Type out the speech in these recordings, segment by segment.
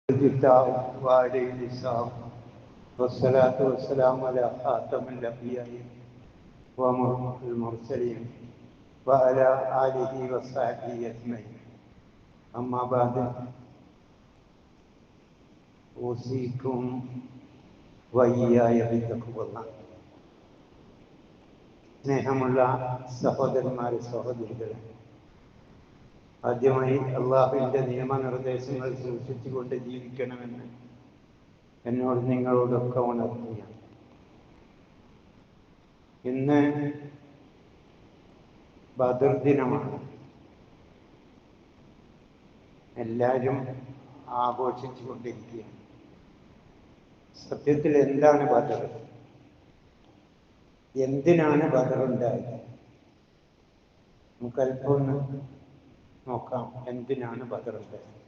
الكتاب وعليه السلام والصلاة والسلام على خاتم الأنبياء والمرسلين وعلى آله وصحبه أجمعين. أما بعد أوصيكم وإياي بتقوى الله. സ്നേഹമുള്ള സഹോദരന്മാരെ, സഹോദരികളെ, ആദ്യമായി അള്ളാഹുവിൻ്റെ നിയമനിർദ്ദേശങ്ങൾ സൂക്ഷിച്ചുകൊണ്ട് ജീവിക്കണമെന്ന് എന്നോട് നിങ്ങളോടൊക്കെ ഉണർത്തുകയാണ്. ഇന്ന് ബദർ ദിനമാണ്. എല്ലാവരും ആഘോഷിച്ചു കൊണ്ടിരിക്കുകയാണ്. സത്യത്തിൽ എന്താണ് ബദർ? എന്തിനാണ് ബദർ ഉണ്ടായത്? നമുക്ക് അല്പം ഒന്ന് നോക്കാം. എന്തിനാണ് ബദർ ഉണ്ടായത്?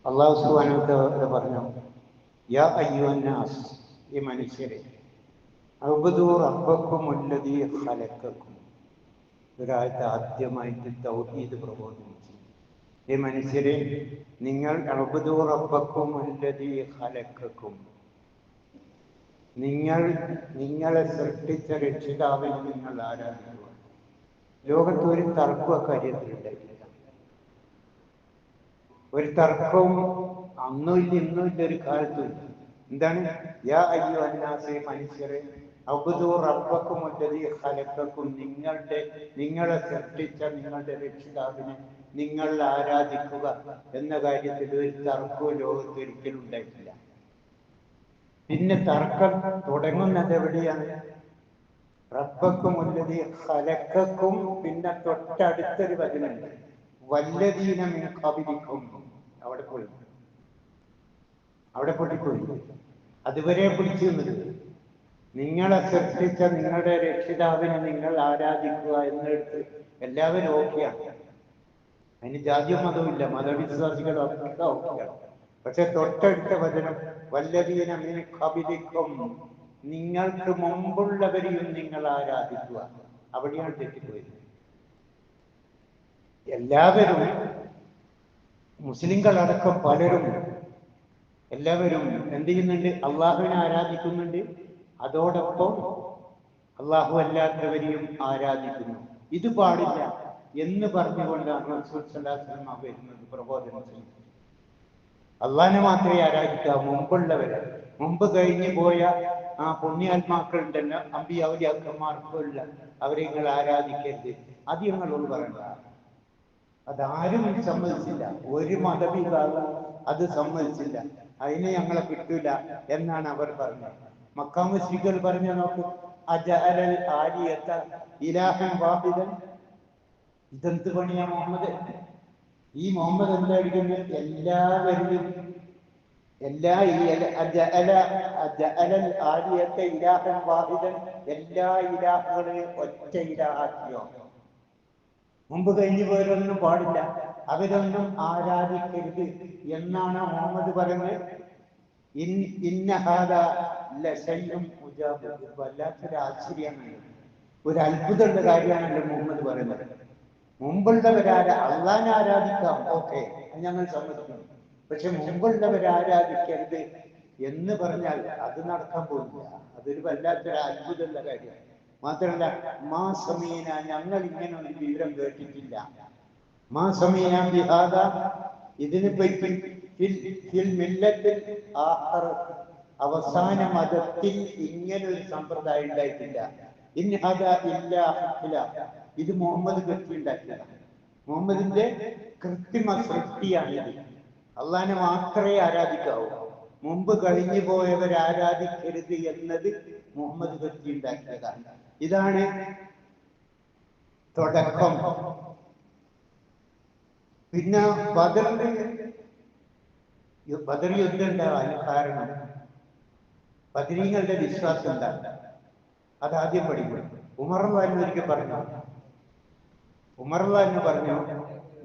അല്ലാഹു സുബ്ഹാനഹു വ തആല പറഞ്ഞു, യാ അയ്യുഹന്നാസ്, ഈ മനുഷ്യരെ, അഅ്ബുദൂ റബ്ബക്കുമുല്ലദീ ഖലഖക്കും. ഒരാഴ്ച ആദ്യമായിട്ട് തൗഹീദ് പ്രബോധിപ്പിച്ചു. ഈ മനുഷ്യരെ, നിങ്ങൾ അഅ്ബുദൂ റബ്ബക്കുമുല്ലദീ ഖലഖക്കും, നിങ്ങളെ സൃഷ്ടിച്ച രക്ഷിതാവിനെ നിങ്ങൾ ആരാധിക്കുക. ലോകത്ത് ഒരു തർക്കവും അക്കാര്യത്തിലുണ്ടായിട്ടില്ല. ഒരു തർക്കവും അന്നുമില്ല ഇന്നുമില്ല, ഒരു കാലത്തുമില്ല. എന്താണ്? യാ അയ്യുഹന്നാസ്, മനുഷ്യരെ, അഅ്ബുദൂ റബ്ബക്കുമുല്ലദീ ഖലഖക്കും, നിങ്ങളെ സൃഷ്ടിച്ച നിങ്ങളുടെ രക്ഷിതാവിനെ നിങ്ങൾ ആരാധിക്കുക എന്ന കാര്യത്തിൽ ഒരു തർക്കവും ലോകത്ത് ഒരിക്കലും ഉണ്ടായിട്ടില്ല. പിന്നെ തർക്കം തുടങ്ങുന്നത് എവിടെയാണ്? റബ്ബക്കുമുല്ലദീ ഖലഖക്കും, പിന്നെ തൊട്ടടുത്തൊരു വചനമുണ്ട്, വല്ലദീന മിൻ ഖബലിക്കും. അവിടെ പൊട്ടിപ്പോയി. അതുവരെ പിടിച്ചു നിന്നത് നിങ്ങളെ സൃഷ്ടിച്ച നിങ്ങളുടെ രക്ഷിതാവിനെ നിങ്ങൾ ആരാധിക്കുക എന്നെടുത്ത് എല്ലാവരും ഓക്കെയാണ്. അതിന് ജാതിയും മതവും ഇല്ല, മതവിശ്വാസികളൊക്കെ ഓക്കെയാണ്. പക്ഷെ തൊട്ടടുത്ത വചനം വല്ലദീന മിൻ ഖബലിക്കും, നിങ്ങൾക്ക് മുമ്പുള്ളവരെയും നിങ്ങൾ ആരാധിക്കുക. അവിടെയാണ് തെറ്റിപ്പോയത്. എല്ലാവരും, മുസ്ലിങ്ങളടക്കം പലരും, എല്ലാവരും എന്ത് ചെയ്യുന്നുണ്ട്? അള്ളാഹുവിനെ ആരാധിക്കുന്നുണ്ട്, അതോടൊപ്പം അള്ളാഹു അല്ലാത്തവരെയും ആരാധിക്കുന്നു. ഇത് പാടില്ല എന്ന് പറഞ്ഞുകൊണ്ടാണ് റസൂൽ സ്വല്ലല്ലാഹു അലൈഹി വസല്ലം വരുന്നത്, പ്രബോധനം ചെയ്യുന്നത്. അള്ളാഹിനെ മാത്രമേ ആരാധിക്കാവൂ, മുമ്പുള്ളവരെ, മുമ്പ് കഴിഞ്ഞു പോയ ആ പുണ്യാത്മാക്കൾ ഉണ്ടല്ലോ, അമ്പിയ ഔലിയാക്കന്മാർക്കുള്ള അവരെ നിങ്ങൾ ആരാധിക്കരുത്. അത് ഞങ്ങളോട് പറയണ്ട. അതാരും സമ്മതിച്ചില്ല. ഒരു മതവിഭാഗം അത് സമ്മതിച്ചില്ല. അതിനെ ഞങ്ങളെ കിട്ടൂല എന്നാണ് അവർ പറഞ്ഞത്. മക്കാ മുശ്രിക്കുകൾ പറഞ്ഞ നോക്കൂ, അജഅലൽ ആലിയത ഇലാഹൻ വാഹിദൻ. ഇതെന്ത് പണിയാ മുഹമ്മദ്? ഈ മുഹമ്മദ് എന്തായിരിക്കുന്നത്? എല്ലാവരും എല്ലാ ഇലാഹുകളെയും ഒറ്റ ഇലാഹാക്കിയോ? മുമ്പ് കഴിഞ്ഞു പോയതൊന്നും പാടില്ല, അവരൊന്നും ആരാധിക്കരുത് എന്നാണ് മുഹമ്മദ് പറയുന്നത്. വല്ലാത്തൊരു ആശ്ചര്യമാണ്, ഒരു അത്ഭുതമുള്ള കാര്യമാണല്ലോ മുഹമ്മദ് പറയുന്നത്. മുമ്പുള്ളവരാരെ അള്ളാഹിനെ ആരാധിക്കാം, ഓക്കെ, ഞങ്ങൾ സമ്മതിക്കുന്നു. പക്ഷെ മുമ്പുള്ളവരാരാധിക്കരുത് എന്ന് പറഞ്ഞാൽ അത് നടക്കാൻ പോകില്ല. അതൊരു വല്ലാത്തൊരു അത്ഭുതമുള്ള കാര്യമാണ്. മാത്രമല്ല, മാ സമീന, ഞങ്ങൾ ഇങ്ങനെ ഒരു വിവരം കേട്ടിട്ടില്ല. മാ സമീന ബിഹാദ, ഇതിനെ പറ്റി അവസാന മതത്തിൽ ഇങ്ങനൊരു സമ്പ്രദായം ഉണ്ടായിട്ടില്ല. ഇത് മുഹമ്മദ് കൃത്യുണ്ടാക്കിയതാണ്. മുഹമ്മദിന്റെ കൃത്രിമ സൃഷ്ടിയാണിത്. അള്ളാഹിനെ മാത്രമേ ആരാധിക്കാവൂ, മുമ്പ് കഴിഞ്ഞു പോയവർ ആരാധിക്കരുത് എന്നത് മുഹമ്മദ് കൃത്യുണ്ടാക്കിയതാണ്. ഇതാണ് തുടക്കം. പിന്നെ ബദർ യുദ്ധം ഉണ്ടാവാൻ കാരണം ബദരീങ്ങളുടെ വിശ്വാസം എന്താണ്? അതാദ്യം പഠിക്കും. ഉമർ റളിയല്ലാഹു ഒരിക്കൽ പറഞ്ഞു,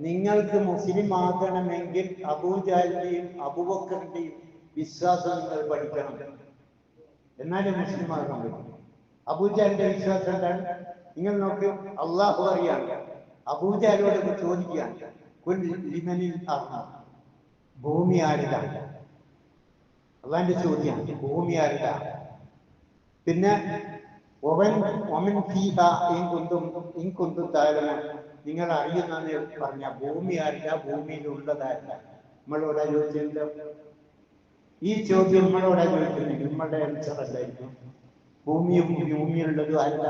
നിങ്ങൾക്ക് മുസ്ലിം ആകണമെങ്കിൽ അബൂജഹലിന്റെയും അബൂബക്കറിന്റെയും വിശ്വാസം നിങ്ങൾ പഠിക്കണം, എന്നാലേ മുസ്ലിം ആകാൻ പറ്റും. അബൂജഹലിന്റെ വിശ്വാസം എന്താണ്? നിങ്ങൾ നോക്ക്, അള്ളാഹു അറിയാണ്. അബൂജഹലോട് ചോദിക്കുകയാണ്, ഭൂമി ആരുതാണ്? അള്ളാന്റെ ചോദ്യമാണ്, ഭൂമി ആരുതാണ്? പിന്നെ നിങ്ങൾ അറിയുന്നെന്ന് പറഞ്ഞ ഭൂമി ആരില്ല, ഭൂമിയിലുള്ളതാരില്ല. നമ്മളോടാ ചോദിച്ചല്ലോ, ഈ ചോദ്യം നമ്മളോടാ ചോദിക്കുന്നെങ്കിൽ നമ്മളുടെ ആൻസർ എന്തായിരിക്കും? ഭൂമിയും ഭൂമിയിലുള്ളതും ആരില്ല,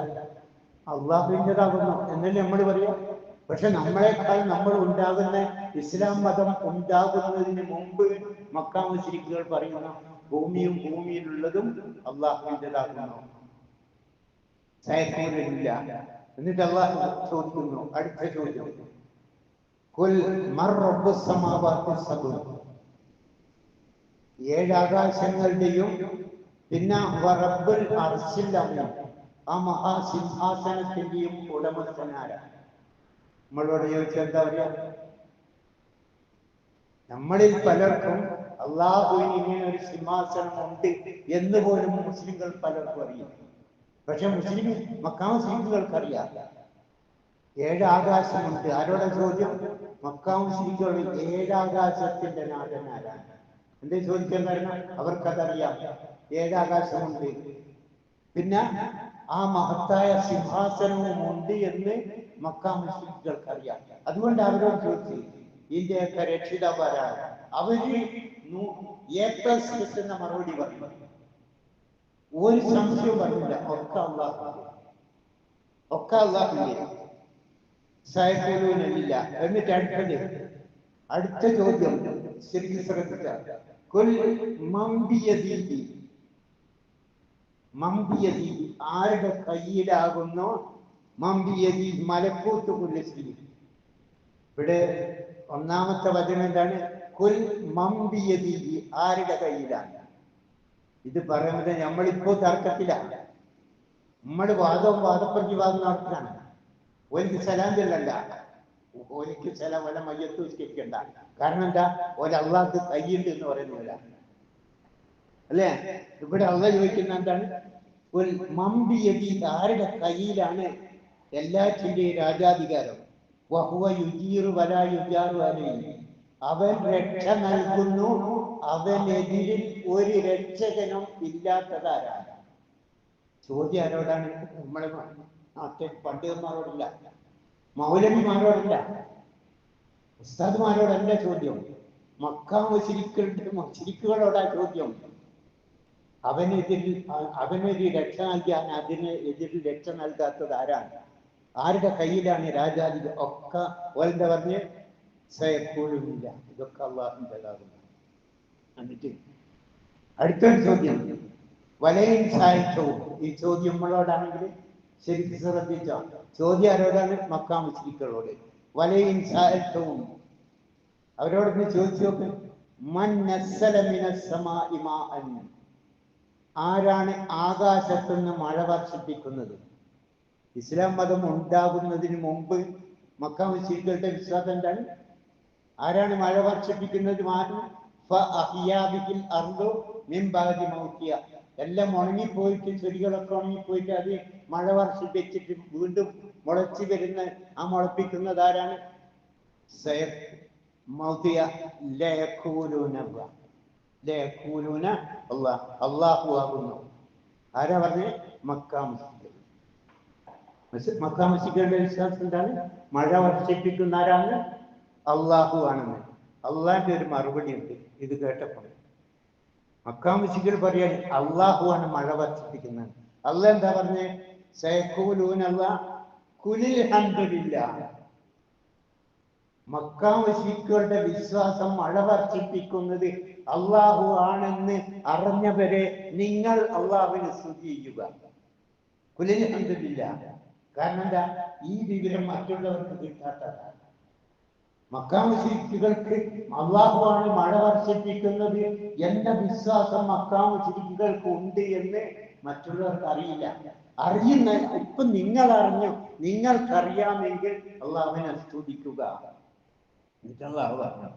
അള്ളാഹുവിൻ്റെതാകുന്നു എന്നല്ലേ നമ്മൾ പറയാം. പക്ഷെ നമ്മളെക്കാൾ നമ്മൾ ഉണ്ടാകുന്ന ഇസ്ലാം മതം ഉണ്ടാകുന്നതിന് മുമ്പ് മക്കാ മുശ്രിക്കുകൾ പറയുന്നു ഭൂമിയും ഭൂമിയിലുള്ളതും അള്ളാഹുവിൻ്റെതാകുന്നു, സയഖൂലില്ല. എന്നിട്ട് അള്ളാഹു ചോദിക്കുന്നു, അടുത്ത ചോദ്യം, ഖുൽ മർ റബ്ബുസ് സമാവാതി സബ്ഉ, 7 ആകാശങ്ങളുടെയും പിന്നെ റബ്ബുൽ അർശിൽ അമീൻ, ആ മഹാസിംഹാസനത്തിന്റെയും ഉടമസ്ഥനാരാണ്? നമ്മളോട് ചോദിച്ചാൽ എന്താ പറയാ? നമ്മളിൽ പലർക്കും അള്ളാഹുവിന് ഇങ്ങനെ ഒരു സിംഹാസനം ഉണ്ട് എന്ന് പോലും മുസ്ലിങ്ങൾ പലർക്കും അറിയില്ല. പക്ഷെ മക്കാ മുസ്ലിങ്ങൾക്ക് അറിയാം 7 ആകാശമുണ്ട്. ആരോടെ ചോദ്യം? മക്കാ മുസ്ലിങ്ങൾ 7 ആകാശത്തിന്റെ നാഥനാരാണ്? എന്തേ ചോദിക്കാൻ കാരണം? അവർക്കതറിയാം, 7 ആകാശമുണ്ട്, പിന്നെ ആ മഹത്തായ സിംഹാസനവും ഉണ്ട് എന്ന് മക്കാ മുസ്ലിങ്ങൾക്ക് അറിയാം. അതുകൊണ്ട് അവരോട് ചോദിച്ചു, ഇന്ത്യയൊക്കെ രക്ഷിതാവാരാണ്? അവര് A+ കിട്ടുന്ന മറുപടി പറഞ്ഞു, ഒരു സംശയവും പറഞ്ഞില്ല, ഒക്കെ അള്ളാഹുവിന്റെ സയഖൂലൂനല്ല. എന്നിട്ട് അടുത്ത ചോദ്യം ശരിക്കും ശ്രദ്ധിച്ച, കുൽ മംബിയദി, ആരുടെ കയ്യിലാകുന്നു? മംബിയദി മലക്കൂത്ത് കുല്ലി ശൈഇ. ഇവിടെ ഒന്നാമത്തെ വചനം എന്താണ്? കുൽ മംബിയദി, ആരുടെ കയ്യിലാണ്? ഇത് പറയുന്നത് നമ്മളിപ്പോ തർക്കത്തിലാണ്, നമ്മൾ വാദപ്രതിവാദം നടത്തുകയാണ്. ഒരിക്കൽ സലാം ചെല്ലണ്ട, ഒരിക്കൽ സലാം വല്ല മയ്യത്ത് ഉച്ചരിക്കണ്ട. കാരണം എന്താ? അള്ളാഹ്ക്ക് കയ്യുണ്ട് എന്ന് പറയുന്നില്ല അല്ലേ? ഇവിടെ അള്ളാഹ് ചോദിക്കുന്ന എന്താണ്? ഒരു മംബിയദി, ആരുടെ കയ്യിലാണ് എല്ലാറ്റിന്റെയും രാജാധികാരം? വഹുവ യുജീറു വലാ യുജാറു അലൈഹി, അവൻ രക്ഷ നൽകുന്നു, അവനെതിരിൽ ഒരു രക്ഷകനും ഇല്ലാത്തതാരാണ്? ചോദ്യം ആരോടാണ്? നമ്മളെ പണ്ഡിതന്മാരോടില്ല, മൗലവിമാരോടല്ല, ഉസ്താദ്മാരോടല്ല ചോദ്യം, മക്കാ മുശ്രിക്കുകളോടാ ചോദ്യം. അവനൊരു രക്ഷ നൽകാൻ എതിരിൽ രക്ഷ നൽകാത്തത് ആരാണ്? ആരുടെ കയ്യിലാണ് രാജാധികാരം? ഒക്കെ ഓരെന്താ പറഞ്ഞ്? സയഖൂലൂനില്ല, ഇതൊക്കെ അള്ളാഹുവിൻ്റെതാകുന്നു. എന്നിട്ട് അടുത്തൊരു ചോദ്യം, വലയിൻ സാഹിത്യവും. ഈ ചോദ്യം നമ്മളോടാണെങ്കിൽ ശരിക്കും ശ്രദ്ധിച്ചോ, ചോദ്യം ആരോടാണ്? മക്കാ മുശ്രിക്കുകളോട്. വലയിൻ സാഹിത്യവും, അവരോടൊന്ന് ചോദിച്ചു നോക്ക്, മൻ നസ്സല മിനസ് സമാഇ മാഅൻ, ആരാണ് ആകാശത്തുനിന്ന് മഴ വർഷിപ്പിക്കുന്നത്? ഇസ്ലാം മതം ഉണ്ടാകുന്നതിന് മുമ്പ് മക്കാ മുശ്രിക്കുകളുടെ വിശ്വാസം എന്താണ്? ആരാണ് മഴ വർഷിപ്പിക്കുന്നത്? എല്ലാം ഉണങ്ങിപ്പോയിട്ട്, ചെടികളൊക്കെ ഉണങ്ങിപ്പോയിട്ട് അത് മഴ വർഷിപ്പിച്ചിട്ട് വീണ്ടും മുളച്ചു വരുന്ന ആ മുളപ്പിക്കുന്നത് ആരാണ്? അള്ളാഹു ആകുന്നു. ആരാ പറഞ്ഞേ? മക്കാ മുശ്രിക്കുകൾ. മക്കാ മുശ്രിക്കുകളുടെ വിശ്വാസം എന്താണ്? മഴ വർഷിപ്പിക്കുന്ന ആരാണ്? അള്ളാഹു ആണെന്ന്. അള്ളാന്റെ ഒരു മറുപടി ഉണ്ട് ഇത് കേട്ടപ്പോൾ. മക്കാ മുശ്രിക്കുകൾ പറയാൻ അള്ളാഹു ആണ് മഴ വർഷിപ്പിക്കുന്നത്. അള്ളാഹ് എന്താ പറഞ്ഞേ? സയഖൂലൂന കുലിൽ ഹംദുലില്ലാഹ്. മക്കാ മുശ്രിക്കുകളുടെ വിശ്വാസം മഴ വർഷിപ്പിക്കുന്നത് അള്ളാഹു ആണെന്ന് അറിഞ്ഞവരെ നിങ്ങൾ അള്ളാഹുവിനെ സ്തുതി ചെയ്യുക. കുലിൽ ഹംദുലില്ലാഹ്. കാരണം എന്താ? ഈ വിവരം മറ്റുള്ളവർക്ക് കിട്ടാത്തതാണ്. മക്കാ മുശ്രിക്കുകൾക്ക് അള്ളാഹുവാണ് മഴ വർഷിപ്പിക്കുന്നത് എന്ന വിശ്വാസം മക്കാ മുശ്രിക്കുകൾക്ക് ഉണ്ട് എന്ന് മറ്റുള്ളവർക്ക് അറിയില്ല. ഇപ്പൊ നിങ്ങൾ അറിഞ്ഞു, നിങ്ങൾക്കറിയാമെങ്കിൽ അള്ളാഹുവിനെ സ്തുതിക്കുക. എന്നിട്ട് അള്ളാഹു പറഞ്ഞു,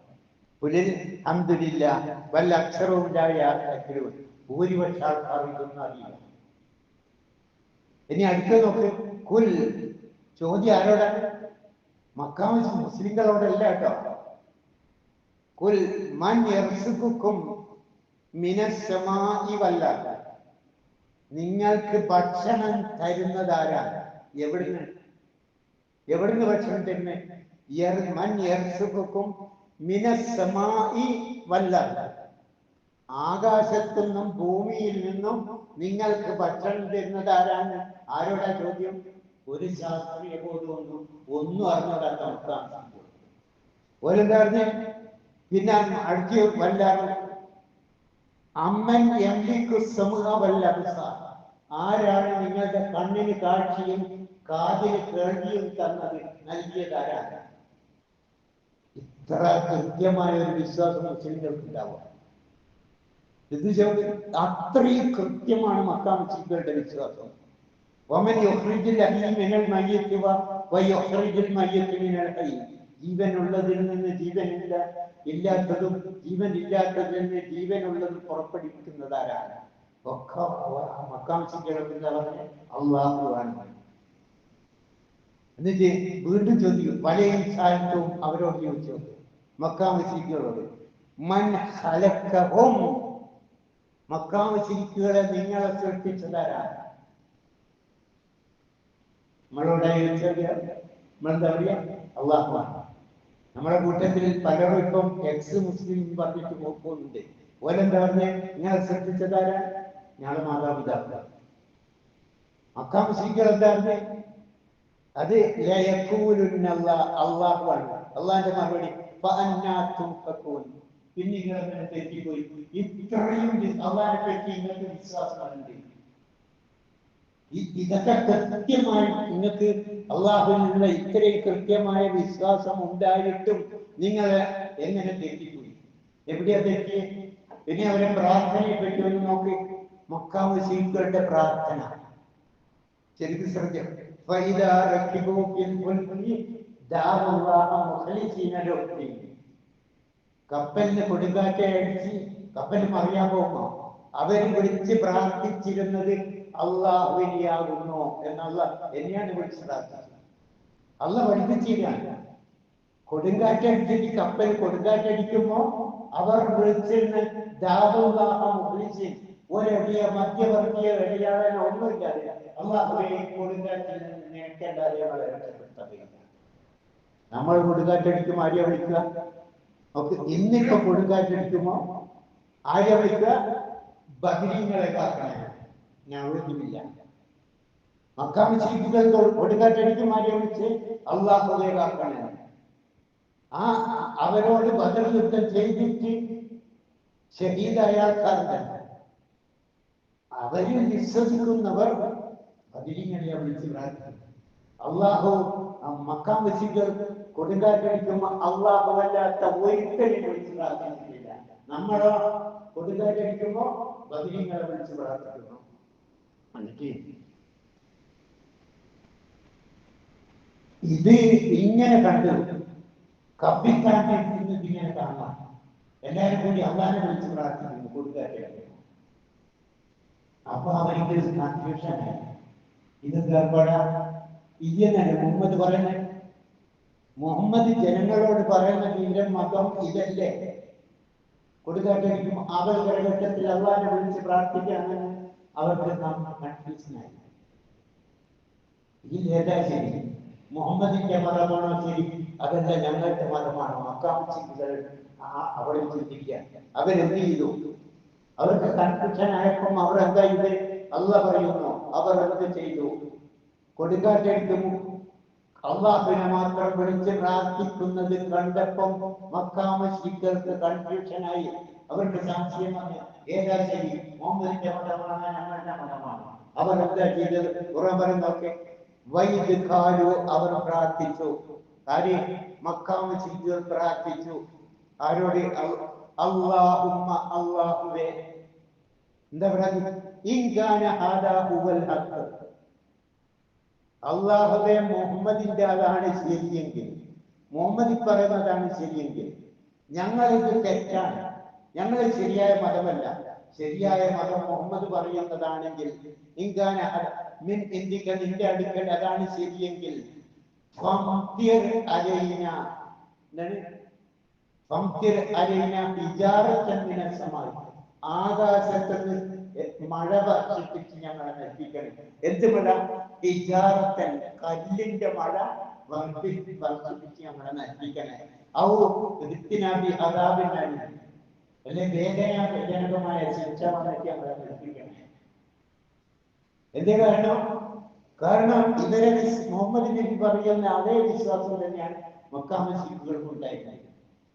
കുലിൽ ഹംദുലില്ലാഹ് വൽ അക്സറുഹും ലാ യഅഖിലൂൻ. ഭൂരിപക്ഷ ആൾക്കാർ ഇതൊന്നും അറിയില്ല. ഇനി അടുത്ത നോക്ക്, കുൽ. ചോദ്യം ആരോടാണ്? മക്കാ മുസ്ലിങ്ങളോടല്ല കേട്ടോ. കുൽ മൻ യർസുഖുക്കും മിനസ്സമാഇ വൽ അർദ്, നിങ്ങൾക്ക് ഭക്ഷണം തരുന്നതാരാണ്? എവിടുന്ന് ഭക്ഷണം തരുന്നത്? മൻ യർസുഖുക്കും മിനസ്സമാഇ വൽ അർദ്, ആകാശത്തു നിന്നും ഭൂമിയിൽ നിന്നും നിങ്ങൾക്ക് ഭക്ഷണം തരുന്നത് ആരാണ്? ആരോടാ ചോദ്യം? ഒരു ശാസ്ത്രീയ ബോധമൊന്നും ഒന്നും അറിഞ്ഞൂടാത്ത മക്കാണ് ഓരെന്താ പറഞ്ഞ? പിന്നെ അടുത്ത് വല്ലാതെ അമ്മൻ എംലിക്കു സമൂഹ വല്ല, ആരാണ് നിങ്ങളുടെ കണ്ണിന് കാഴ്ചയും കാതിന് കേൾവിയും തന്നത്, നൽകിയതാരാണ്? ഇത്ര കൃത്യമായ ഒരു വിശ്വാസം മുസ്ലിങ്ങൾക്ക് ഉണ്ടാവുക. ഇത് അത്രയും കൃത്യമാണ് മക്കാ മുസ്ലിങ്ങളുടെ വിശ്വാസം. ജീവനുള്ളതിൽ നിന്ന് ജീവനില്ല, ഇല്ലാത്തതും ജീവൻ ഇല്ലാത്തതിൽ നിന്ന് ജീവനുള്ളതും പുറപ്പെടുവിക്കുന്നതാരാണ്? ഒക്കെ മക്കാ മുസ്ലിങ്ങൾ അള്ളാഹുവാണ്. എന്നിട്ട് വീണ്ടും ചോദിക്കും, പല സാഹിത്യവും അവരോട് ചോദിച്ചു, മക്കാ മുസ്ലിങ്ങളോട്, മൻ ഖലഖഹും, മക്കാ മുശ്രിക്കുകളെ നിങ്ങളെ സൃഷ്ടിച്ചതാരാണ്? നമ്മളോട് നമ്മളെന്താ പറയാ? അള്ളാഹുവാണ്. നമ്മുടെ കൂട്ടത്തിൽ പലരും ഇപ്പം എക്സ് മുസ്ലിം പറഞ്ഞിട്ട് പോകുന്നുണ്ട്. ഓരെന്താ പറഞ്ഞേ? നിങ്ങളെ സൃഷ്ടിച്ചതാരാണ്? ഞങ്ങളെ മാതാപിതാക്കൾ. മക്കാ മുശ്രിക്കുകൾ എന്താ പറഞ്ഞേ? അത് അള്ളാഹുവാണ്. അള്ളാഹിന്റെ മറുപടി പിന്നെ നിങ്ങൾ തെറ്റിപ്പോയി. ഇത്രയും അള്ളാഹിനെ പറ്റി നിങ്ങൾക്ക് വിശ്വാസമുണ്ട്, ഇതൊക്കെ കൃത്യമായി നിങ്ങൾക്ക് അള്ളാഹുവിനുള്ള ഇത്രയും കൃത്യമായ വിശ്വാസം ഉണ്ടായിട്ടും നിങ്ങൾ എങ്ങനെ തെറ്റിപ്പോയി? എവിടെയാ തെറ്റി? പിന്നെ അവരെ പ്രാർത്ഥനയെ പറ്റി ഒന്ന് നോക്കി. മക്കാ മുശ്രിക്കുകളുടെ പ്രാർത്ഥന ശരിക്കും ശ്രദ്ധിക്കും. കപ്പലിന് കൊടുങ്കാറ്റെ അടിച്ച് കപ്പൽ മറിയാൻ പോകുമ്പോ അവര് വിളിച്ച് പ്രാർത്ഥിച്ചിരുന്നത് അള്ളാഹുവിനെയാകുന്നു എന്നുള്ള എന്നെയാണ് വിളിച്ച് പ്രാർത്ഥിച്ചത്. അള്ളാഹ് പഠിപ്പിച്ചില്ല. കൊടുങ്കാറ്റടിച്ചിട്ട് കപ്പൽ കൊടുങ്കാറ്റടിക്കുമ്പോ അവർ വിളിച്ചിരുന്ന് ഒരടിയ മധ്യവർഗീയ അടിയാളൻ ഒന്നുമില്ലാതെ അള്ളാഹുവെ കൊടുങ്കാറ്റിൽ നിന്ന് നിനക്കല്ലാതെ രക്ഷപ്പെടുത്തുകയില്ല. നമ്മൾ കൊടുങ്കാറ്റടിക്കുമ്പോൾ ആരെയാ വിളിക്കുക? ഓക്കെ, ഇന്നിപ്പോ കൊടുങ്കാറ്റടിക്കുമ്പോ ആരെയാ വിളിക്കുക? ബദരീങ്ങളെ കാക്കണേ. ഞാൻ ഒഴുകുന്നില്ല. മക്കാ മുശ്രിക്കുകൾ കൊടുങ്കാറ്റടിക്കും ആരെയാ വിളിച്ച്? അള്ളാഹുവെ കാക്കണേ. അവരോട് ബദർ യുദ്ധം ചെയ്തിട്ട് ഷഹീദായ ആൾക്കാരുണ്ട്. അവരിൽ വിശ്വസിക്കുന്നവർ ബദരീങ്ങളെ വിളിച്ച് പ്രാർത്ഥിക്കും. അള്ളാഹു മക്കാ മുശ്രിക്കുകൾ കൊടുങ്കാറ്റടിക്കുമ്പോൾ അള്ളാഹുവല്ലാത്ത ഒരിക്കലും വിളിച്ച് പ്രാർത്ഥിക്കുന്നില്ല. നമ്മളോ കൊടുങ്കാറ്റടിക്കുമ്പോ ബദരീങ്ങളെ വിളിച്ച് പ്രാർത്ഥിക്കുന്നു. ഇത് ഇങ്ങനെ കണ്ടു കപ്പിത്താണ്ടിരിക്കുന്നത് ഇങ്ങനെ കാണാം. എല്ലാരും കൂടി അള്ളാഹിനെ വിളിച്ച് പ്രാർത്ഥിക്കുന്നു കൊടുങ്കാറ്റടിക്കുന്നു. അപ്പൊ അവർക്ക് കൺഫ്യൂഷനായി. ഇത് ഗർഭട ഇതെന്നല്ലേ മുഹമ്മദ് പറയുന്നത്? മുഹമ്മദ് ജനങ്ങളോട് പറയുന്ന ഇതിന്റെ മതം ഇതല്ലേ? കൊടുങ്കാറ്റടിക്കും അവർ ഘട്ടത്തിൽ അള്ളാഹിനെ വിളിച്ച് പ്രാർത്ഥിക്കാമെന്ന് അവർക്ക് കൺഫ്യൂഷനായി. ഇതിലേതാ ശരി? മുഹമ്മദിന്റെ മതമാണോ ശരി? അതല്ല ഞങ്ങളുടെ മതമാണോ? മക്കാ മുശ്രിക്കുകൾ അവിടെ ചിന്തിക്കുക. അവരെന്ത് ചെയ്തു? അവർക്ക് കൺഫ്യൂഷൻ ആയപ്പം അവർ എന്താ ഇത്? അള്ളാഹ് പറയുന്നു അവർ എന്ത് ചെയ്തു? കൊടുങ്കാറ്റടിക്കുമോ അള്ളാഹുവിനെ മാത്രം വിളിച്ച് പ്രാർത്ഥിക്കുന്നത് കണ്ടപ്പം മക്കാ മുശ്രിക്കർക്ക് കൺഫ്യൂഷനായി. അവർക്ക് സംശയം വന്നു, ഏതാ ശരി? മുഹമ്മദിന്റെ മതമാണോ ഞങ്ങളുടെ മതമാണോ? അവർ എന്താ ചെയ്തത്? ഖുർആൻ വൈദ് ഖാലു, അവർ പ്രാർത്ഥിച്ചു. ആര്? മക്കാ മുശ്രിക്കുകൾ പ്രാർത്ഥിച്ചു. ആരോട്? അല്ലാഹുമ്മ, അല്ലാഹുവേ. എന്താ പറയുക? ഇൻകാന ഹാദാ ഹുവൽ ഹഖ്, അള്ളാഹുവേ മുഹമ്മദിന്റെ അതാണ് ശരിയെങ്കിൽ, മുഹമ്മദ് പറയുന്നതാണ് ശരിയെങ്കിൽ ഞങ്ങളിത് തെറ്റാണ്, ഞങ്ങൾ ശരിയായ മതമല്ല, ശരിയായ മതം മുഹമ്മദ് പറയുന്നതാണെങ്കിൽ ഇൻകാന മിൻ ഇന്ദിക, നിന്റെ അടുക്കൽ അതാണ് ശരിയെങ്കിൽ ആകാശത്ത് മഴ വർഷിപ്പിച്ച് ഞങ്ങളെ നശിപ്പിക്കണം. എന്ത് മഴ? ഇജാറത്തൻ, കല്ലിന്റെ മഴ വർഷിപ്പിച്ച് ഞങ്ങളെ നശിപ്പിക്കണേ. അല്ലെ വേദനാജനകമായ ശിക്ഷ വന്നിട്ട് ഞങ്ങളെ നശിപ്പിക്കണേ. എന്തേ കാരണം ഇവരെ മുഹമ്മദ് നബി പറയുന്ന അതേ വിശ്വാസം തന്നെയാണ് മക്കാ മുശ്രിക്കുകൾക്കും ഉണ്ടായിരുന്നത്.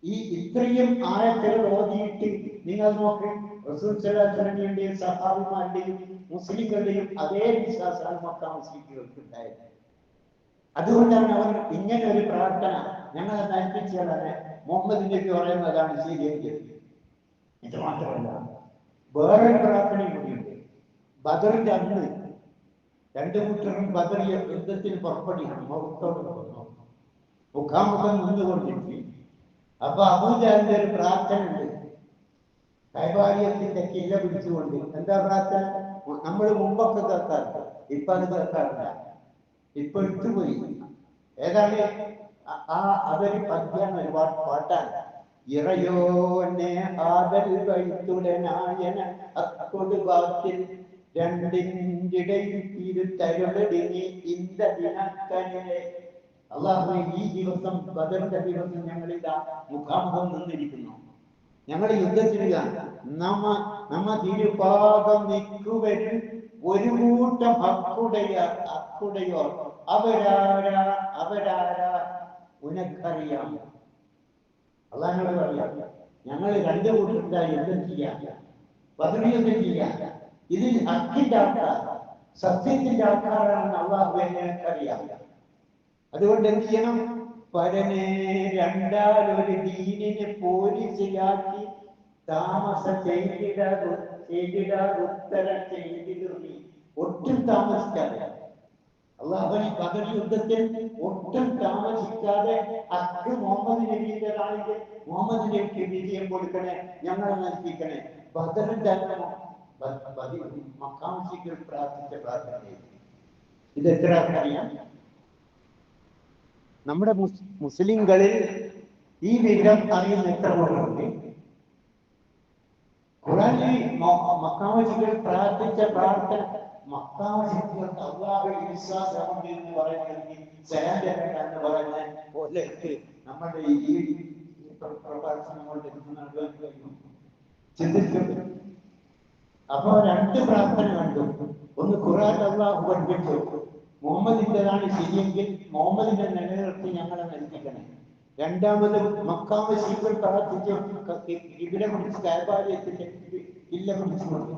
ഈ ഇത്രയും ആയത്തുകൾ ഓതിയിട്ട് നിങ്ങൾ നോക്ക്, റസൂൽ സ്വല്ലല്ലാഹു അലൈഹി വസല്ലമയുടെയും സഹാബിമാരുടെയും മുസ്ലിങ്ങളുടെയും അതേ വിശ്വാസമാണ് മക്കാ മുശ്രിക്കുകൾക്ക് ഉണ്ടായിരുന്നത്. അതുകൊണ്ടാണ് അവർ ഇങ്ങനെ ഒരു പ്രാർത്ഥന ഞങ്ങളെ നയിപ്പിച്ചതാണ് മുഹമ്മദ് നബി പറയുന്നതാണ് ശരിയെങ്കിൽ. ഇത് മാത്രമല്ല, വേറൊരു പ്രാർത്ഥനയും കൂടിയുണ്ട്. ബദറിന്റെ അന്ന് രണ്ടു കൂട്ടരും ബദർ യുദ്ധത്തിന് പുറപ്പെടുകയാണ്. മുഖാമുഖം നിന്നുകൊണ്ടിരിക്കും. അപ്പൊ അബൂജഹലിന്റെ ഒരു പ്രാർത്ഥന ഉണ്ട്, കൈവാര്യത്തിന്റെ കില്ല പിടിച്ചുകൊണ്ട്. എന്താ പ്രാർത്ഥന? നമ്മൾ മുമ്പൊക്കെ കേൾക്കാറുണ്ട്, ഇപ്പൊ അത് കേൾക്കാറില്ല, ഇപ്പൊ ഇട്ടുപോയി. ഏതാണ്? അതൊരു പദ്യാണ്, ഒരുപാട് പാട്ടാണ്. ഇറയോനെ ആദൽ വൈത്തുടനായന അക്കൊടുവാത്തിൽ രണ്ടിൻ്റിടയിൽ തിരുത്തരുളടിനി ഇന്ത ദിനക്കനിലെ. അള്ളാഹുവേ, ഈ ദിവസം ബദറിന്റെ ദിവസം ഞങ്ങളിതാ മുഖാമുഖം നിന്നിരിക്കുന്നു. ഞങ്ങൾ യുദ്ധത്തിലാണ്. നമ്മ തിരുപാദം നിൽക്കുവരും ഒരു കൂട്ടം അക്കുടയോ അവരാരാ ഉനക്കറിയാം. അള്ളാഹിനോട് പറയാം, ഞങ്ങൾ രണ്ടു കൂട്ടരുടെ യുദ്ധം ചെയ്യാം, ബദർ യുദ്ധം ചെയ്യാം. ഇതിൽ ഹക്കിന്റെ ആൾക്കാർ, സത്യത്തിന്റെ ആൾക്കാരാണെന്ന് അള്ളാഹു എനിക്കറിയാം. അതുകൊണ്ട് എന്ത് ചെയ്യണം? പരനെ രണ്ടാലൊരു ദീനിനെ പോലീസിലാക്കി താമസം ഉത്തരം ചെയ്തിരുന്നി. ഒട്ടും താമസിക്കാതെ അള്ളാഹു ബദർ യുദ്ധത്തിൽ ഒട്ടും താമസിക്കാതെ ഹക്ക് മുഹമ്മദ് നബിയുടേതാണെങ്കിൽ മുഹമ്മദ് നബിക്ക് വിജയം കൊടുക്കണേ, ഞങ്ങളെ നശിപ്പിക്കണേ. ബദറിന്റെ മക്കാ മുശ്രിക്കുകൾ പ്രാർത്ഥിച്ച പ്രാർത്ഥന. ഇത് എത്ര അറിയാം? നമ്മുടെ മുസ്ലിങ്ങളിൽ ഈ വിവരം അറിയുന്ന എത്ര പേരുണ്ട്? ഖുർആനിൽ മക്കാ മുശ്രിക്കുകൾ പ്രാർത്ഥിച്ച പ്രാർത്ഥന, മക്കാ മുശ്രിക്കുകൾക്ക് അല്ലാഹുവിൽ വിശ്വാസമുണ്ട് എന്ന് പറയുന്നത് എന്ന് പറയുന്ന പോലെ നമ്മുടെ ഈ പ്രഭാഷണം കൊണ്ട് ചിന്തിച്ചു. അപ്പൊ രണ്ട് പ്രാർത്ഥന കണ്ടു. ഒന്ന് ഖുർആൻ അല്ലാഹു പഠിപ്പിച്ചു, മുഹമ്മദിന്റേതാണ് ശരിയെങ്കിൽ മുഹമ്മദിനെ നിലനിർത്തി ഞങ്ങളെ നയിപ്പിക്കണേ. രണ്ടാമത് മക്കാ മുശ്രിക്കുകൾ പ്രാർത്ഥിച്ചു, ഇവിടെ പിടിച്ച് കഅബാലയത്തിന്റെ ഇല്ല പിടിച്ചുകൊണ്ട്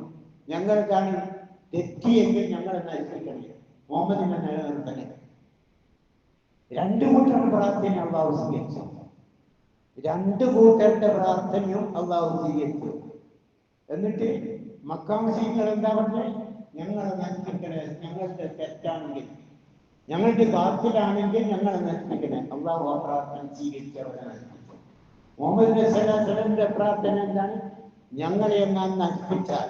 ഞങ്ങൾക്കാണ് തെറ്റിയെങ്കിൽ ഞങ്ങളെ നയിപ്പിക്കണേ, മുഹമ്മദിനെ നിലനിർത്തണേ. രണ്ടു കൂട്ടരുടെ പ്രാർത്ഥന അള്ളാഹു സ്വീകരിച്ചു. രണ്ടു കൂട്ടരുടെ പ്രാർത്ഥനയും അള്ളാഹു സ്വീകരിച്ചു. എന്നിട്ട് മക്കാ മുശ്രിക്കുകൾ എന്താ പറഞ്ഞത്? ഞങ്ങളെ നശിപ്പിക്കണേ, ഞങ്ങളുടെ തെറ്റാണെങ്കിൽ, ഞങ്ങളുടെ ബാത്തിലാണെങ്കിൽ ഞങ്ങളെ നശിപ്പിക്കണേ. അള്ളാഹു ആ പ്രാർത്ഥന സ്വീകരിച്ചവരെ നശിപ്പിച്ചു. മുഹമ്മദ് നബി സ്വല്ലല്ലാഹു അലൈഹി വസല്ലമയുടെ പ്രാർത്ഥന എന്താണ്? ഞങ്ങളെ എങ്ങാൻ നശിപ്പിച്ചാൽ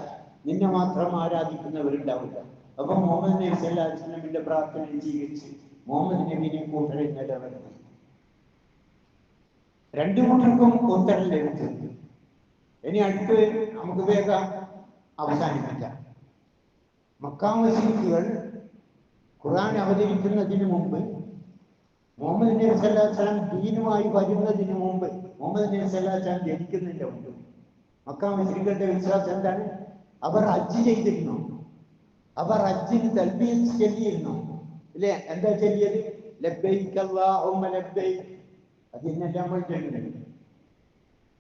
നിന്നെ മാത്രം ആരാധിക്കുന്നവരുണ്ടാവില്ല. അപ്പൊ മുഹമ്മദ് നബി സ്വല്ലല്ലാഹു അലൈഹി വസല്ലമയുടെ പ്രാർത്ഥന സ്വീകരിച്ച് മുഹമ്മദ് നബിനെ കൂട്ടരെ നിലനിർത്തി. രണ്ടു കൂട്ടർക്കും ഉത്തരം ലഭിച്ചു. ഇനി അടുത്ത് നമുക്ക് വേഗം അവസാനിപ്പിക്കാം. മക്കാ മുശ്രിക്കുകൾ ഖുർആൻ അവതരിക്കുന്നതിന് മുമ്പ്, മുഹമ്മദ് നബി സ്വല്ലല്ലാഹു അലൈഹി വസല്ലം ദീനുമായി വരുന്നതിന് മുമ്പ്, മുഹമ്മദ് നബി സ്വല്ലല്ലാഹു അലൈഹി വസല്ലം ജനിക്കുന്നതിന്റെ മുമ്പ് മക്കാ മുശ്രിക്കുകളുടെ വിശ്വാസം എന്താണ്? അവർ ഹജ്ജ് ചെയ്തിരുന്നു. അവർ ഹജ്ജിന് തൽബീയത്ത് ചൊല്ലിയിരുന്നു. ഇല്ലേ? എന്താ ചൊല്ലിയത്? ലബ്ബൈക അല്ലാഹുമ്മ ലബ്ബൈക. അതിനല്ലേ നമ്മൾ ചൊല്ലുന്നത്.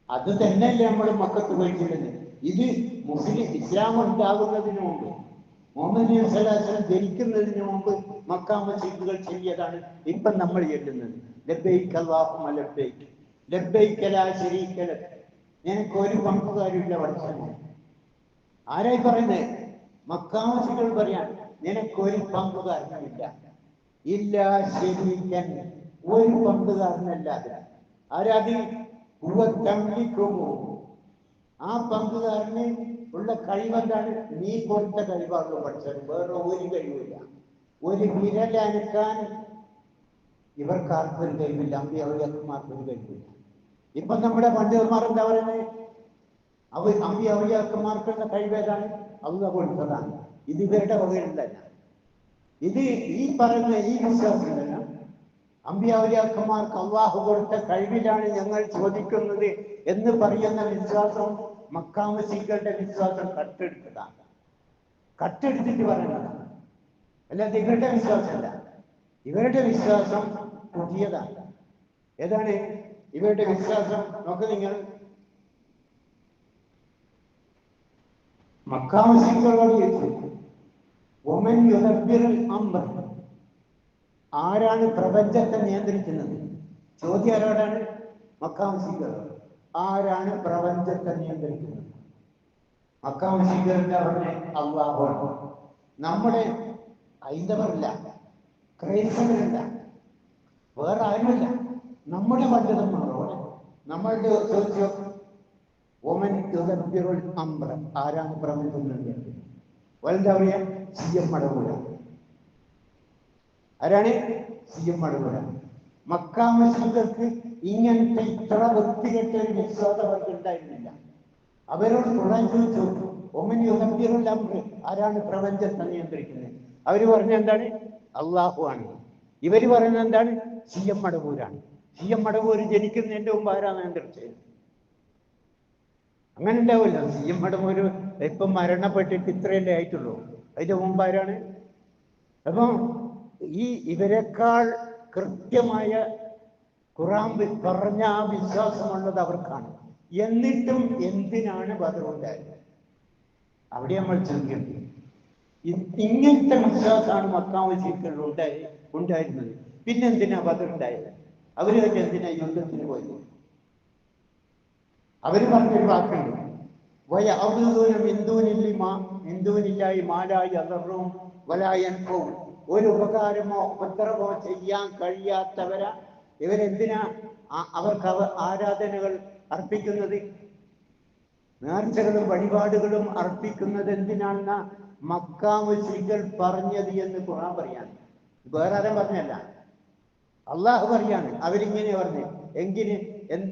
അത് തന്നെയല്ലേ നമ്മൾ മക്കത്ത് പോയിട്ടുള്ളത്. ഇത് മുസ്ലിം ഇസ്ലാം ഉണ്ടാകുന്നതിന് മുമ്പ്, മുഹമ്മദ് നബി സ്വല്ലല്ലാഹു അലൈഹി വസല്ലം ജനിക്കുന്നതിന് മുമ്പ് മക്കാ മുശ്രിക്കുകൾ ചൊല്ലിയതാണ് ഇപ്പം നമ്മൾ ചൊല്ലുന്നത്. ലബ്ബൈക അല്ലാഹുമ്മ ലബ്ബൈക ലബ്ബൈക ലാ ശരീക ലക. എനിക്ക് ഒരു പങ്കുകാരില്ല പഠിച്ചത്. ആരായി പറയുന്നത്? മക്കാ മുശ്രിക്കുകൾ പറയാൻ, നിനക്കൊരു പങ്കുകാരനുമില്ല. ഇല്ല ശരീകൻ, ഒരു പങ്കുകാരനല്ലാതെ. ആരാതി? ആ പങ്കുകാരന് ഉള്ള കഴിവെന്താണ്? നീ കൊടുത്ത കഴിവാണല്ലോ പഠിച്ചത്, വേറെ ഒരു കഴിവില്ല. ഒരു വിരലനക്കാൻ ഇവർക്കാർക്കൊരു കഴിവില്ല, അമ്പിയവർക്കൊരു കഴിവില്ല. ഇപ്പൊ നമ്മുടെ പണ്ഡിതന്മാർ എന്താ പറയുന്നത്? ഔലിയാക്കന്മാർക്കുള്ള കഴിവേതാണ് അള്ളാഹ് കൊടുത്തതാണ്. ഇത് ഇവരുടെ വകയിലല്ല. ഇത് ഈ പറയുന്ന ഈ വിശ്വാസമല്ല. ഔലിയാക്കന്മാർക്ക് അള്ളാഹു കൊടുത്ത കഴിവിലാണ് ഞങ്ങൾ ചോദിക്കുന്നത് എന്ന് പറയുന്ന വിശ്വാസം മക്കാമശികളുടെ വിശ്വാസം കട്ടെടുത്തതാണ്. കട്ടെടുത്തിട്ട് പറയുന്നതാണ്. അല്ലാതെ ഇവരുടെ വിശ്വാസമല്ല. ഇവരുടെ വിശ്വാസം പുതിയതാണ്. ഏതാണ് ഇവരുടെ വിശ്വാസം? നോക്ക് നിങ്ങൾ. മക്കാമശികളോട് ചോദിച്ചു, ഒമൻ യുദബ്ബിറുൽ അംർ, ആരാണ് പ്രപഞ്ചത്തെ നിയന്ത്രിക്കുന്നത്? ചോദ്യം ആരോടാണ്? മക്കാമശികളോട്. ആരാണ് പ്രപഞ്ചത്തെ നിയന്ത്രിക്കുന്നത്? മക്കാമശികളുടെ പറഞ്ഞ അള്ളാഹുവാണ്. നമ്മുടെ ഹൈന്ദവരില്ല, ക്രൈസ്തവരില്ല, വേറെ ആരുമില്ല. നമ്മുടെ പണ്ഡിതന്മാരോട് നമ്മളുടെ ചോദിച്ചു, ഒമൻ യുദബ്ബിറുൽ അംർ, ആരാണ് പ്രപഞ്ചം നിയന്ത്രിക്കുന്നത്? എന്താ പറയാ? CM മടവൂര. ആരാണ്? CM മടവൂര. മക്കാമശികൾക്ക് ഇങ്ങനത്തെ ഇത്ര വൃത്തികെട്ട ഒരു വിശ്വാസം അവർക്ക് ഉണ്ടായിരുന്നില്ല. അവരോട് ഖുർആൻ ചോദിച്ചു, ഒമൻ യുദബ്ബിറുൽ അംർ, ആരാണ് പ്രപഞ്ചത്തെ നിയന്ത്രിക്കുന്നത്? അവര് പറഞ്ഞ എന്താണ്? അള്ളാഹു ആണ്. ഇവര് പറയുന്നത് എന്താണ്? CM മടവൂരാണ്. CM മടവൂര് ജനിക്കുന്നതിന്റെ മുമ്പ് ആരാ നിയന്ത്രിച്ചത്? അങ്ങനെ ഉണ്ടാവില്ല. CM മടവൂര് ഇപ്പം മരണപ്പെട്ടിട്ട് ഇത്രയല്ലേ ആയിട്ടുള്ളൂ. അതിന്റെ മുമ്പ് ആരാണ്? അപ്പം ഇവരെക്കാൾ കൃത്യമായ ഖുർആൻ പറഞ്ഞ ആ വിശ്വാസമുള്ളത് അവർക്കാണ്. എന്നിട്ടും എന്തിനാണ് ബദർ ഉണ്ടായത്? അവിടെ നമ്മൾ ചിന്തിക്കുന്നത്. ഇങ്ങനത്തെ വിശ്വാസമാണ് മക്കാമശികൾ ഉണ്ടായിരുന്നത്. പിന്നെന്തിനാ ബദർ ഉണ്ടായത്? അവര് തന്നെ എന്തിനാ യുദ്ധത്തിന് പോയത്? അവര് പറഞ്ഞൊരു വാക്കുണ്ട്, ഒരു ഉപകാരമോ ഉപദ്രവമോ ചെയ്യാൻ കഴിയാത്തവരാ ഇവരെന്തിനാ അവർക്ക് ആരാധനകൾ അർപ്പിക്കുന്നത്? നേർച്ചകളും വഴിപാടുകളും അർപ്പിക്കുന്നത് എന്തിനാണെന്ന മക്കാമശികൾ പറഞ്ഞത് എന്ന് ഖുർആൻ പറയാണ്. വേറെ ആരും പറഞ്ഞല്ല, അള്ളാഹു പറയാണ്. അവരിങ്ങനെ പറഞ്ഞു.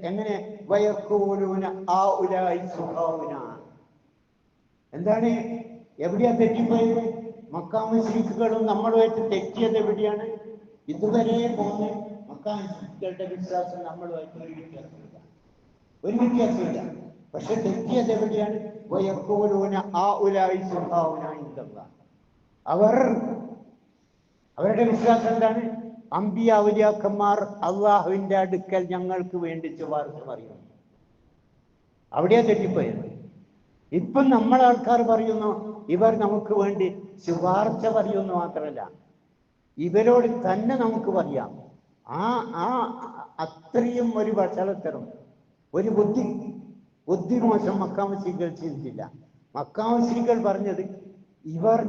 എങ്ങനെ വയഖൂലൂന ആഉലാഇ സുഹാഉന, എന്താണ്? എവിടെയാ തെറ്റിപ്പോയത്? മക്കാമശികളും നമ്മളുമായിട്ട് തെറ്റിയത് എവിടെയാണ്? ഇതുവരെ പോകുന്ന മക്കാമശികളുടെ വിശ്വാസം നമ്മളുമായിട്ട് ഒരു വ്യത്യാസമില്ല. പക്ഷെ തെറ്റിയത് എവിടെയാണ്? വയഖൂലൂന ആഉലാഇ സുഹാഉന ഇൻദല്ലാഹ്. അവരുടെ വിശ്വാസം എന്താണ്? ഔലിയാക്കന്മാർ അള്ളാഹുവിന്റെ അടുക്കൽ ഞങ്ങൾക്ക് വേണ്ടി ശുപാർശ പറയുന്നു. അവിടെയാ തെറ്റിപ്പോയത്. ഇപ്പം നമ്മളെ ആൾക്കാർ പറയുന്നു ഇവർ നമുക്ക് വേണ്ടി ശുപാർശ പറയുന്നു. മാത്രമല്ല, ഇവരോട് തന്നെ നമുക്ക് പറയാം. അത്രയും ഒരു വഷളത്തരം, ഒരു ബുദ്ധിമോശം മക്കാമശികൾ ചെയ്തിട്ടില്ല. മക്കാമശികൾ പറഞ്ഞത് ഇവർ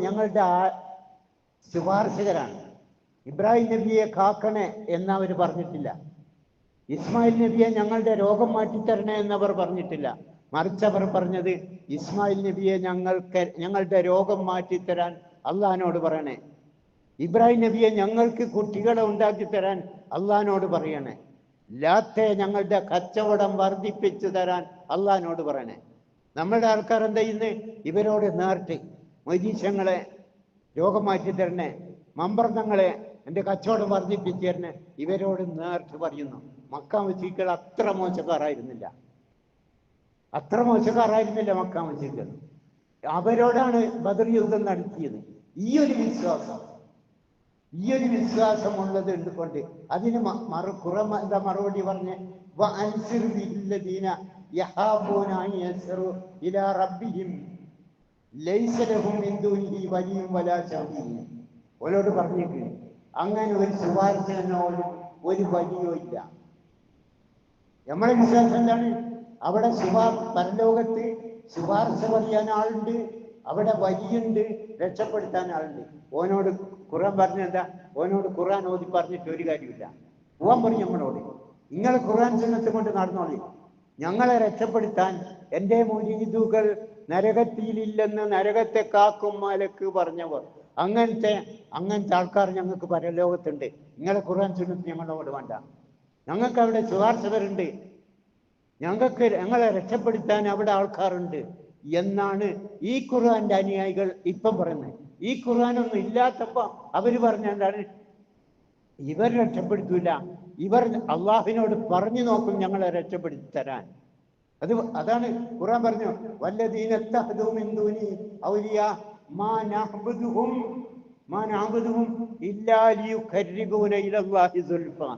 ഞങ്ങളുടെ ശുപാർശകരാണ്. ഇബ്രാഹിം നബിയെ കാക്കണേ എന്നവർ പറഞ്ഞിട്ടില്ല. ഇസ്മായിൽ നബിയെ ഞങ്ങളുടെ രോഗം മാറ്റിത്തരണേ എന്നവർ പറഞ്ഞിട്ടില്ല. മറിച്ച് അവർ പറഞ്ഞത് ഇസ്മായിൽ നബിയെ ഞങ്ങളുടെ രോഗം മാറ്റിത്തരാൻ അള്ളഹാനോട് പറയണേ. ഇബ്രാഹിം നബിയെ ഞങ്ങൾക്ക് കുട്ടികളെ ഉണ്ടാക്കി തരാൻ അള്ളഹാനോട് പറയണേ. ലാത്തെ ഞങ്ങളുടെ കച്ചവടം വർദ്ധിപ്പിച്ചു തരാൻ അള്ളഹാനോട് പറയണേ. നമ്മളുടെ ആൾക്കാർ എന്താ ചെയ്യുന്നത്? ഇവരോട് നേർട്ട് മൊയ്തീശങ്ങളെ രോഗം മാറ്റി തരണേ, മമ്പർന്നങ്ങളെ എൻ്റെ കച്ചവടം വർദ്ധിപ്പിച്ചു തരണേ, ഇവരോട് നേർട്ട് പറയുന്നു. മക്കാമശികൾ അത്ര മോശക്കാരായിരുന്നില്ല മക്കാമശികൾ. അവരോടാണ് ബദർ യുദ്ധം നടത്തിയത്. ഈ ഒരു വിശ്വാസമുള്ളത് കൊണ്ട് അതിന് എന്താ മറുപടി പറഞ്ഞ് ഓരോട് പറഞ്ഞിട്ട് അങ്ങനെ ഒരു ശുപാർശനോട് ഒരു വലിയോ ഇല്ല. നമ്മളെ വിശ്വാസം എന്താണ്? അവിടെ പരലോകത്ത് ശുപാർശ പറയാൻ ആളുണ്ട്, അവിടെ വഴിയുണ്ട്, രക്ഷപ്പെടുത്താൻ ആളുണ്ട്. ഓനോട് ഖുർആൻ പറഞ്ഞെന്താ? ഓനോട് ഖുർആൻ ഓതി പറഞ്ഞിട്ട് ഒരു കാര്യമില്ല. പോവാൻ പറയും നമ്മളോട്, നിങ്ങൾ ഖുർആൻ സുന്നത്ത് കൊണ്ട് നടന്നോളി, ഞങ്ങളെ രക്ഷപ്പെടുത്താൻ എൻ്റെ മുരീദുകൾ നരകത്തിയിലില്ലെന്ന് നരകത്തെ കാക്കും മലക്ക് പറഞ്ഞവർ, അങ്ങനത്തെ ആൾക്കാർ ഞങ്ങൾക്ക് പരലോകത്തുണ്ട്. നിങ്ങളെ ഖുർആൻ സുന്നത്ത് ഞങ്ങളോട് വേണ്ട. ഞങ്ങൾക്ക് അവിടെ ശുപാർശകരുണ്ട്, ഞങ്ങളെ രക്ഷപ്പെടുത്താൻ അവിടെ ആൾക്കാരുണ്ട് എന്നാണ് ഈ ഖുർആന്റെ അനുയായികൾ ഇപ്പം പറയുന്നത്. ഈ ഖുർആനൊന്നും ഇല്ലാത്തപ്പോ അവര് പറഞ്ഞാണ് ഇവർ രക്ഷപ്പെടുത്തൂല, ഇവർ അള്ളാഹുവിനോട് പറഞ്ഞു നോക്കും ഞങ്ങളെ രക്ഷപ്പെടുത്തി തരാൻ. അതാണ് ഖുർആൻ പറഞ്ഞു, വല്ലദീന ഇത്തഖദൂ മിൻ ദൂനി ഔലിയാ മാ നഅ്ബുദുഹും ഇല്ലാ ലിയുഖർരിബൂന ഇലല്ലാഹി സുൽഫാ.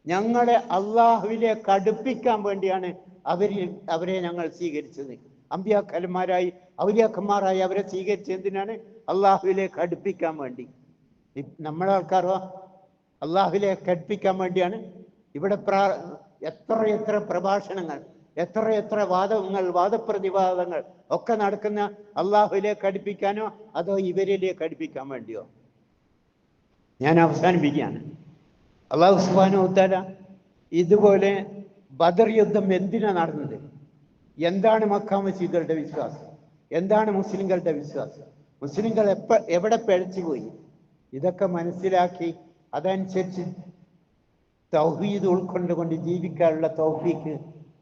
ഞങ്ങളെ അള്ളാഹുവിലേക്ക് അടുപ്പിക്കാൻ വേണ്ടിയാണ് അവരെ ഞങ്ങൾ സ്വീകരിച്ചത്. അമ്പിയാക്കന്മാരായി ഔലിയാക്കന്മാരായി അവരെ സ്വീകരിച്ചത് എന്തിനാണ്? അള്ളാഹുവിലേക്ക് അടുപ്പിക്കാൻ വേണ്ടി. നമ്മളെ ആൾക്കാരോ അള്ളാഹുവിലേക്ക് അടുപ്പിക്കാൻ വേണ്ടിയാണ്. ഇവിടെ എത്ര പ്രഭാഷണങ്ങൾ, എത്ര വാദപ്രതിവാദങ്ങൾ ഒക്കെ നടക്കുന്ന അള്ളാഹുവിലേക്ക് അടുപ്പിക്കാനോ അതോ ഇവരിലേക്ക് അടുപ്പിക്കാൻ വേണ്ടിയോ? ഞാൻ അവസാനിപ്പിക്കുകയാണ്. അള്ളാഹു സുബ്ഹാനഹു വ തആല ഇതുപോലെ ബദർ യുദ്ധം എന്തിനാ നടന്നത്? എന്താണ് മക്ക മസ്ജിദുകളുടെ വിശ്വാസം? എന്താണ് മുസ്ലിങ്ങളുടെ വിശ്വാസം? മുസ്ലിങ്ങൾ എവിടെ പിഴച്ചുപോയി? ഇതൊക്കെ മനസ്സിലാക്കി അതനുസരിച്ച് തൗഹീദ് ഉൾക്കൊണ്ടുകൊണ്ട് ജീവിക്കാനുള്ള തൗഫീക്ക്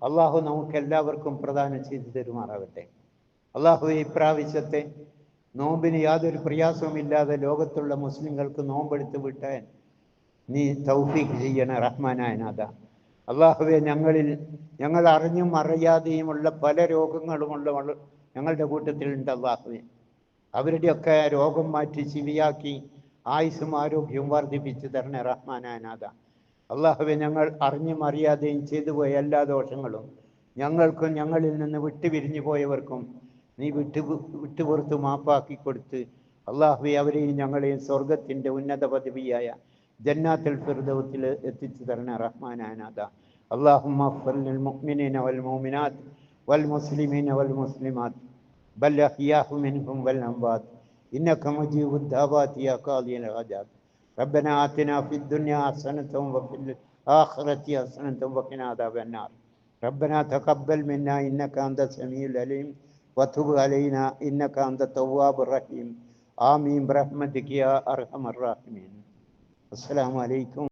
അള്ളാഹു നമുക്ക് എല്ലാവർക്കും പ്രദാനം ചെയ്തു തരുമാറാകട്ടെ. അള്ളാഹു ഇപ്രാവശ്യത്തെ നോമ്പിന് യാതൊരു പ്രയാസവുമില്ലാതെ ലോകത്തുള്ള മുസ്ലിങ്ങൾക്ക് നോമ്പെടുത്ത് വിട്ടാൻ നീ തൗഫീഖ് ചെയ്യണ റഹ്മാനായ നാഥ. അള്ളാഹുവെ, ഞങ്ങൾ അറിഞ്ഞും അറിയാതെയുമുള്ള പല രോഗങ്ങളുമുള്ള ഞങ്ങളുടെ കൂട്ടത്തിലുണ്ട്. അള്ളാഹുവെ, അവരുടെയൊക്കെ രോഗം മാറ്റി ശിവിയാക്കി ആയുസ്സും ആരോഗ്യവും വർദ്ധിപ്പിച്ച് തരണേ റഹ്മാനായ നാഥ. അള്ളാഹുവെ, ഞങ്ങൾ അറിഞ്ഞും അറിയാതെയും ചെയ്തു പോയ എല്ലാ ദോഷങ്ങളും ഞങ്ങൾക്കും ഞങ്ങളിൽ നിന്ന് വിട്ടുപിരിഞ്ഞു പോയവർക്കും നീ വിട്ടുപുറത്ത് മാപ്പാക്കി കൊടുത്ത് അള്ളാഹുവെ അവരെയും ഞങ്ങളെയും സ്വർഗത്തിൻ്റെ ഉന്നത പദവിയായ ജന്നാത്തുൽ ഫിർദൗസിൽ എത്തിച്ചു തരണേ റഹ്മാനായ നാഥ. اللهم اغفر للمؤمنين والمؤمنات والمسلمين والمسلمات بل أحياء منهم والأموات إنك مجيب الدعوات يا قاضي الحاجات. ربنا آتنا في الدنيا حسنة وفي الآخرة حسنة وقنا عذاب النار. ربنا تقبل منا إنك أنت السميع العليم وتب علينا إنك أنت التواب الرحيم. آمين برحمتك يا أرحم الراحمين. السلام عليكم.